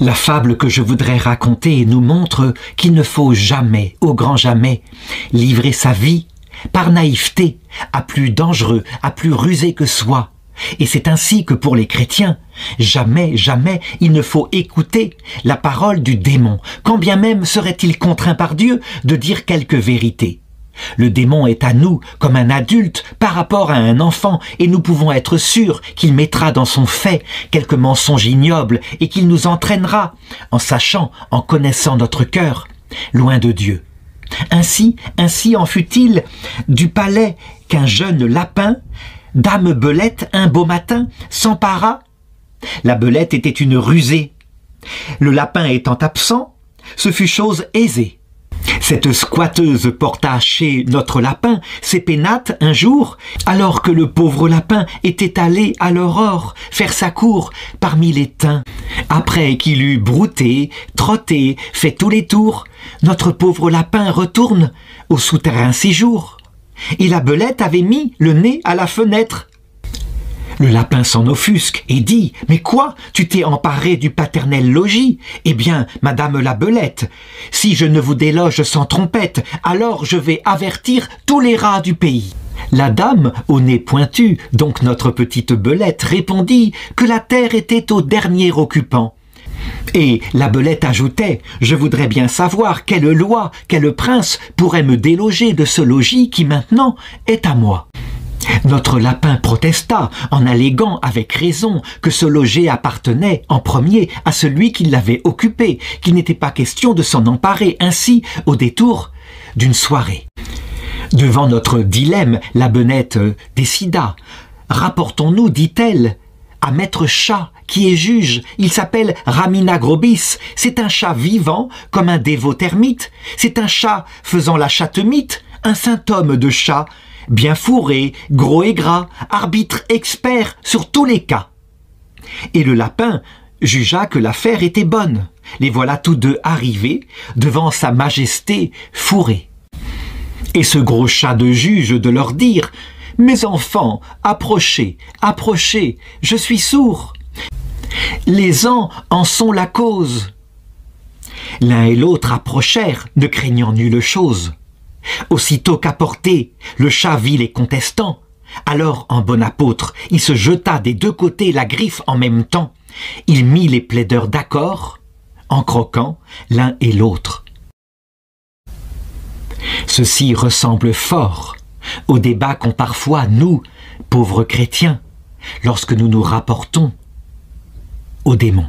La fable que je voudrais raconter nous montre qu'il ne faut jamais, au grand jamais, livrer sa vie, par naïveté, à plus dangereux, à plus rusé que soi. Et c'est ainsi que pour les chrétiens, jamais, jamais il ne faut écouter la parole du démon, quand bien même serait-il contraint par Dieu de dire quelque vérité. Le démon est à nous comme un adulte par rapport à un enfant et nous pouvons être sûrs qu'il mettra dans son fait quelque mensonge ignoble et qu'il nous entraînera, en sachant, en connaissant notre cœur, loin de Dieu. Ainsi en fut-il du palais qu'un jeune lapin, Dame Belette, un beau matin, s'empara. La belette était une rusée. Le lapin étant absent, ce fut chose aisée. Cette squatteuse porta chez notre lapin ses pénates un jour, alors que le pauvre lapin était allé à l'aurore faire sa cour parmi les thym. Après qu'il eut brouté, trotté, fait tous les tours, notre pauvre lapin retourne au souterrain séjour. Et la belette avait mis le nez à la fenêtre. Le lapin s'en offusque et dit « Mais quoi, tu t'es emparé du paternel logis? Eh bien, madame la belette, si je ne vous déloge sans trompette, alors je vais avertir tous les rats du pays. » La dame, au nez pointu, donc notre petite belette, répondit que la terre était au dernier occupant. Et la belette ajoutait « Je voudrais bien savoir quelle loi, quel prince pourrait me déloger de ce logis qui maintenant est à moi. » Notre lapin protesta, en alléguant avec raison que ce logis appartenait en premier à celui qui l'avait occupé, qu'il n'était pas question de s'en emparer ainsi au détour d'une soirée. Devant notre dilemme, la benette décida. « Rapportons-nous, dit-elle, à maître chat qui est juge. Il s'appelle Raminagrobis. C'est un chat vivant comme un dévot termite. C'est un chat faisant la chatemite, un saint homme de chat, bien fourré, gros et gras, arbitre expert sur tous les cas. » Et le lapin jugea que l'affaire était bonne. Les voilà tous deux arrivés devant sa majesté fourrée. Et ce gros chat de juge de leur dire « Mes enfants, approchez, approchez, je suis sourd. Les ans en sont la cause. » L'un et l'autre approchèrent, ne craignant nulle chose. Aussitôt qu'apporté, le chat vit les contestants. Alors, en bon apôtre, il se jeta des deux côtés la griffe en même temps. Il mit les plaideurs d'accord, en croquant l'un et l'autre. Ceci ressemble fort au débat qu'ont parfois, nous, pauvres chrétiens, lorsque nous nous rapportons au démon.